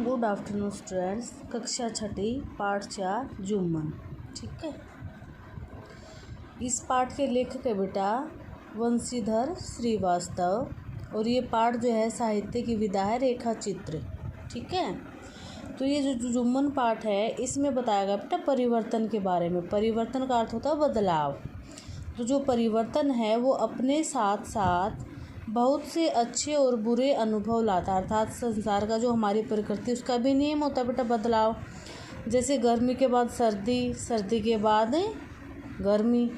Good afternoon students. कक्षा छठी पाठ 4 जुम्मन। ठीक है, इस पाठ के लेखक है बेटा वंशीधर श्रीवास्तव और ये पाठ जो है साहित्य की विधा है रेखा चित्र। ठीक है, तो ये जो जुम्मन पाठ है इसमें बताया गया बेटा परिवर्तन के बारे में। परिवर्तन का अर्थ होता है बदलाव। तो जो परिवर्तन है वो अपने साथ साथ बहुत से अच्छे और बुरे अनुभव लाता है, अर्थात संसार का जो हमारी प्रकृति उसका भी नियम होता है बेटा बदलाव। जैसे गर्मी के बाद सर्दी, सर्दी के बाद गर्मी,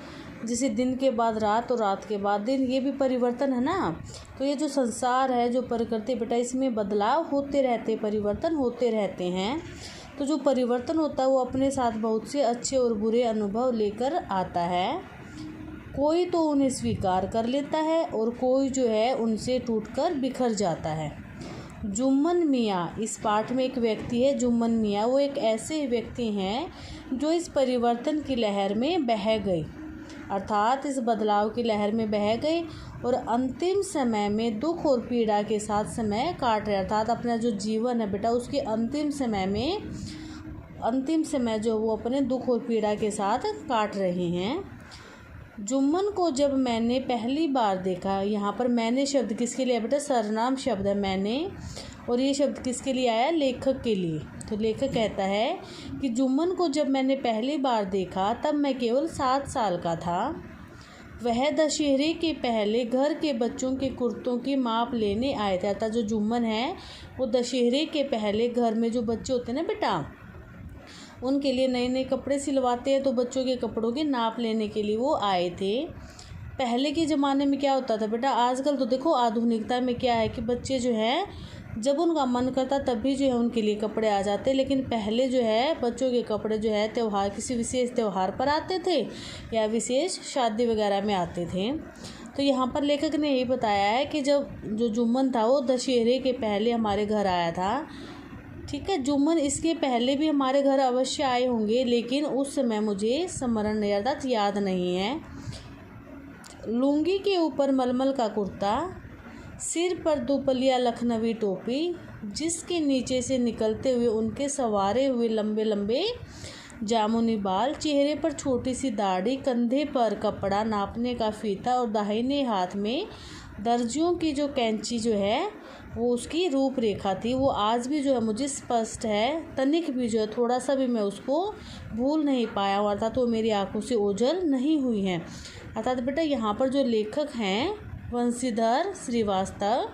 जैसे दिन के बाद रात और रात के बाद दिन, ये भी परिवर्तन है ना। तो ये जो संसार है, जो प्रकृति बेटा, इसमें बदलाव होते रहते, परिवर्तन होते रहते हैं। तो जो परिवर्तन होता है वो अपने साथ बहुत से अच्छे और बुरे अनुभव लेकर आता है। कोई तो उन्हें स्वीकार कर लेता है और कोई जो है उनसे टूटकर बिखर जाता है। जुम्मन मियाँ, इस पाठ में एक व्यक्ति है जुम्मन मियाँ। वो एक ऐसे व्यक्ति हैं जो इस परिवर्तन की लहर में बह गई, अर्थात इस बदलाव की लहर में बह गई और अंतिम समय में दुख और पीड़ा के साथ समय काट रहे, अर्थात अपना जो जीवन है बेटा उसके अंतिम समय में, अंतिम समय जो वो अपने दुख और पीड़ा के साथ काट रहे हैं। जुम्मन को जब मैंने पहली बार देखा, यहाँ पर मैंने शब्द किसके लिए बेटा, सर्वनाम शब्द है मैंने, और ये शब्द किसके लिए आया, लेखक के लिए। तो लेखक कहता है कि जुम्मन को जब मैंने पहली बार देखा तब मैं केवल 7 साल का था। वह दशहरे के पहले घर के बच्चों के कुर्तों की माप लेने आए थे, अर्थात जो जुम्मन है वो दशहरे के पहले घर में जो बच्चे होते हैं ना बेटा, उनके लिए नए नए कपड़े सिलवाते हैं, तो बच्चों के कपड़ों की नाप लेने के लिए वो आए थे। पहले के ज़माने में क्या होता था बेटा, आजकल तो देखो आधुनिकता में क्या है कि बच्चे जो है जब उनका मन करता तभी जो है उनके लिए कपड़े आ जाते, लेकिन पहले जो है बच्चों के कपड़े जो है त्यौहार, किसी विशेष त्यौहार पर आते थे या विशेष शादी वगैरह में आते थे। तो यहाँ पर लेखक ने यही बताया है कि जब जो जुम्मन था वो दशहरे के पहले हमारे घर आया था। ठीक है, जुम्मन इसके पहले भी हमारे घर अवश्य आए होंगे, लेकिन उस समय मुझे स्मरण नहीं, अर्थात याद नहीं है। लुंगी के ऊपर मलमल का कुर्ता, सिर पर दुपलिया लखनवी टोपी, जिसके नीचे से निकलते हुए उनके संवारे हुए लंबे लंबे जामुनी बाल, चेहरे पर छोटी सी दाढ़ी, कंधे पर कपड़ा नापने का फीता और दाहिने हाथ में दर्जियों की जो कैंची जो है वो उसकी रूपरेखा थी, वो आज भी जो है मुझे स्पष्ट है। तनिक भी जो है थोड़ा सा भी मैं उसको भूल नहीं पाया हूँ, अर्थात वो मेरी आंखों से ओझल नहीं हुई हैं। अर्थात बेटा यहाँ पर जो लेखक हैं वंशीधर श्रीवास्तव,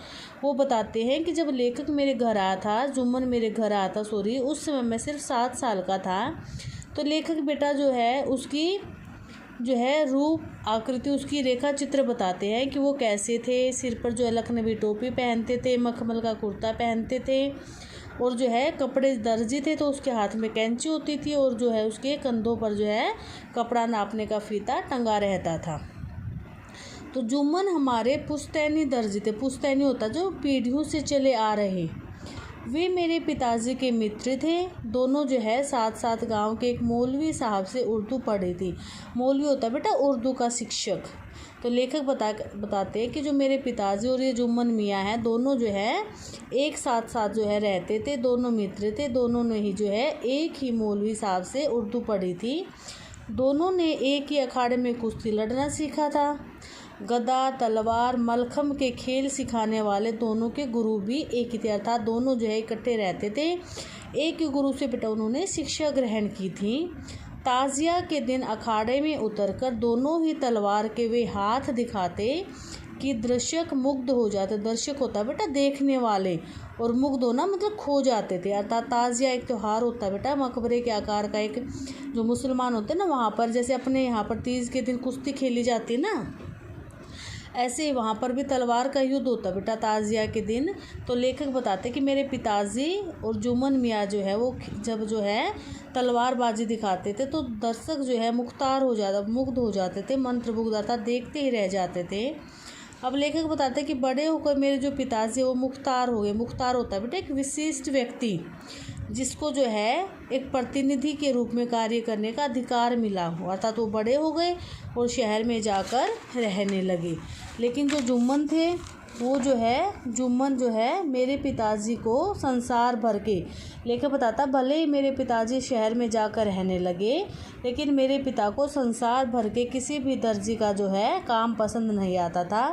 वो बताते हैं कि जब लेखक मेरे घर आया था, जुम्मन मेरे घर आया था उस समय मैं सिर्फ 7 साल का था। तो लेखक बेटा जो है उसकी जो है रूप आकृति, उसकी रेखा चित्र बताते हैं कि वो कैसे थे। सिर पर जो है लखनवी टोपी पहनते थे, मखमल का कुर्ता पहनते थे और जो है कपड़े दर्जी थे, तो उसके हाथ में कैंची होती थी और जो है उसके कंधों पर जो है कपड़ा नापने का फीता टंगा रहता था। तो जुम्मन हमारे पुश्तैनी दर्जी थे। पुश्तैनी होता जो पीढ़ियों से चले आ रहे, वे मेरे पिताजी के मित्र थे। दोनों जो है साथ साथ गांव के एक मौलवी साहब से उर्दू पढ़ी थी। मौलवी होता है बेटा उर्दू का शिक्षक। तो लेखक बताते हैं कि जो मेरे पिताजी और ये जुम्मन मियाँ हैं, दोनों जो है एक साथ साथ जो है रहते थे, दोनों मित्र थे। दोनों ने ही जो है एक ही मौलवी साहब से उर्दू पढ़ी थी। दोनों ने एक ही अखाड़े में कुश्ती लड़ना सीखा था। गदा, तलवार, मलखम के खेल सिखाने वाले दोनों के गुरु भी एक ही थे, अर्थात दोनों जो है इकट्ठे रहते थे। एक ही गुरु से बेटा उन्होंने शिक्षा ग्रहण की थी। ताजिया के दिन अखाड़े में उतरकर दोनों ही तलवार के वे हाथ दिखाते कि दर्शक मुग्ध हो जाते। दर्शक होता बेटा देखने वाले, और मुग्ध होना मतलब खो जाते थे। अर्थात ताजिया एक त्यौहार होता है बेटा मकबरे के आकार का, एक जो मुसलमान होते हैं ना वहाँ पर, जैसे अपने यहाँ पर तीज के दिन कुश्ती खेली जाती है ना, ऐसे ही वहाँ पर भी तलवार का युद्ध होता बेटा ताजिया के दिन। तो लेखक बताते कि मेरे पिताजी और जुम्मन मियाँ जो है वो जब जो है तलवारबाजी दिखाते थे तो दर्शक जो है मुग्ध हो जाते थे, मंत्रमुग्ध, अर्थात देखते ही रह जाते थे। अब लेखक बताते कि बड़े होकर मेरे जो पिताजी वो मुख्तार हो गए। मुख्तार होता है बेटा एक विशिष्ट व्यक्ति जिसको जो है एक प्रतिनिधि के रूप में कार्य करने का अधिकार मिला हो, अर्थात वो बड़े हो गए और शहर में जाकर रहने लगे। लेकिन जो जुम्मन थे वो जो है जुम्मन जो है मेरे पिताजी को संसार भर के लेकर बताता, भले ही मेरे पिताजी शहर में जाकर रहने लगे लेकिन मेरे पिता को संसार भर के किसी भी दर्जी का जो है काम पसंद नहीं आता था।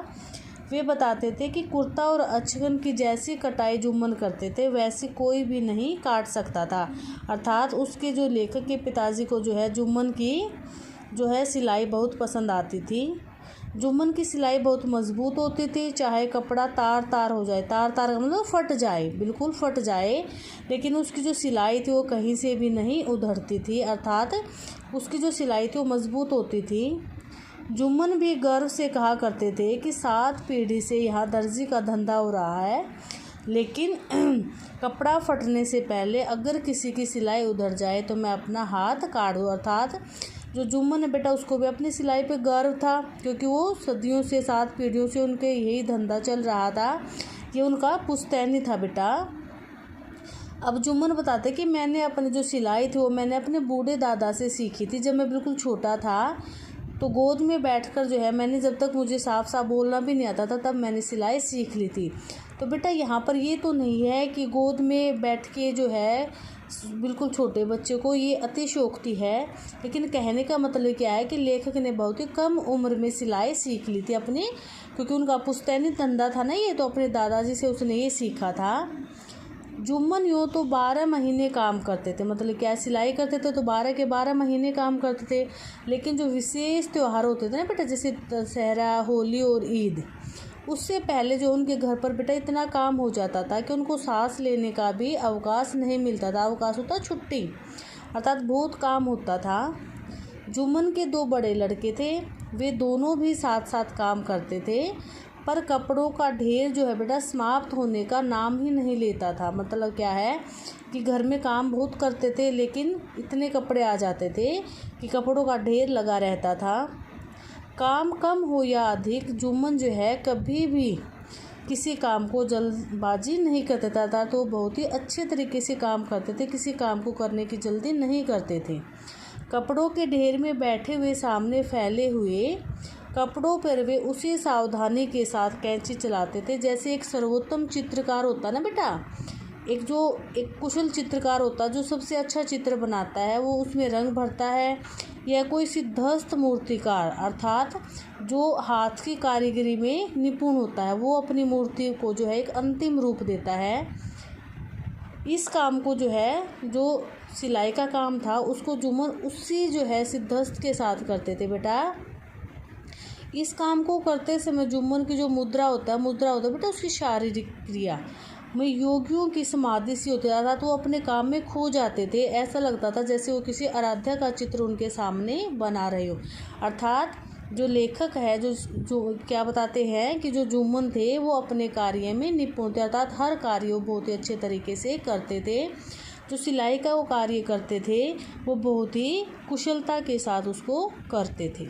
वे बताते थे कि कुर्ता और अचकन की जैसी कटाई जुम्मन करते थे वैसी कोई भी नहीं काट सकता था। अर्थात उसके जो लेखक के पिताजी को जो है जुम्मन की जो है सिलाई बहुत पसंद आती थी। जुम्मन की सिलाई बहुत मजबूत होती थी, चाहे कपड़ा तार तार हो जाए, तार तार मतलब फट जाए, बिल्कुल फट जाए, लेकिन उसकी जो सिलाई थी वो कहीं से भी नहीं उधड़ती थी। अर्थात उसकी जो सिलाई थी वो मजबूत होती थी। जुम्मन भी गर्व से कहा करते थे कि 7 पीढ़ी से यहाँ दर्जी का धंधा हो रहा है, लेकिन कपड़ा फटने से पहले अगर किसी की सिलाई उधड़ जाए तो मैं अपना हाथ काट दूँ। अर्थात जो जुम्मन है बेटा उसको भी अपनी सिलाई पे गर्व था, क्योंकि वो सदियों से 7 पीढ़ियों से उनके यही धंधा चल रहा था, ये उनका पुश्तैनी था बेटा। अब जुम्मन बताते कि मैंने अपनी जो सिलाई थी वो मैंने अपने बूढ़े दादा से सीखी थी। जब मैं बिल्कुल छोटा था तो गोद में बैठकर जो है मैंने, जब तक मुझे साफ साफ बोलना भी नहीं आता था तब मैंने सिलाई सीख ली थी। तो बेटा यहाँ पर ये तो नहीं है कि गोद में बैठ के जो है बिल्कुल छोटे बच्चे को ये अतिशयोक्ति है, लेकिन कहने का मतलब क्या है कि लेखक ने बहुत ही कम उम्र में सिलाई सीख ली थी अपनी, क्योंकि उनका पुश्तैनी धंधा था ना ये, तो अपने दादाजी से उसने ये सीखा था। जुम्मन यूँ तो 12 महीने काम करते थे, मतलब क्या सिलाई करते थे तो 12 के 12 महीने काम करते थे, लेकिन जो विशेष त्यौहार होते थे ना बेटा, जैसे दशहरा, होली और ईद, उससे पहले जो उनके घर पर बेटा इतना काम हो जाता था कि उनको सांस लेने का भी अवकाश नहीं मिलता था। अवकाश होता छुट्टी, अर्थात बहुत काम होता था। जुम्मन के 2 बड़े लड़के थे, वे दोनों भी साथ साथ काम करते थे, पर कपड़ों का ढेर जो है बेटा समाप्त होने का नाम ही नहीं लेता था। मतलब क्या है कि घर में काम बहुत करते थे लेकिन इतने कपड़े आ जाते थे कि कपड़ों का ढेर लगा रहता था। काम कम हो या अधिक, जुम्मन जो है कभी भी किसी काम को जल्दबाजी नहीं करता था, तो बहुत ही अच्छे तरीके से काम करते थे, किसी काम को करने की जल्दी नहीं करते थे। कपड़ों के ढेर में बैठे हुए सामने फैले हुए कपड़ों पर वे उसी सावधानी के साथ कैंची चलाते थे जैसे एक सर्वोत्तम चित्रकार होता ना बेटा, एक कुशल चित्रकार होता है जो सबसे अच्छा चित्र बनाता है, वो उसमें रंग भरता है, या कोई सिद्धहस्त मूर्तिकार अर्थात जो हाथ की कारीगरी में निपुण होता है, वो अपनी मूर्ति को जो है एक अंतिम रूप देता है। इस काम को जो है, जो सिलाई का काम था, उसको जुम्मन उसी जो है सिद्धहस्त के साथ करते थे बेटा। इस काम को करते समय जुम्मन की जो मुद्रा होता है बेटा, उसकी शारीरिक क्रिया में योगियों की समाधि सी होती था, तो वो अपने काम में खो जाते थे। ऐसा लगता था जैसे वो किसी आराध्या का चित्र उनके सामने बना रहे हो। अर्थात जो लेखक है जो क्या बताते हैं कि जो जुम्मन थे वो अपने कार्य में निपुण थे, अर्थात हर कार्य वो बहुत ही अच्छे तरीके से करते थे। जो सिलाई का वो कार्य करते थे वो बहुत ही कुशलता के साथ उसको करते थे।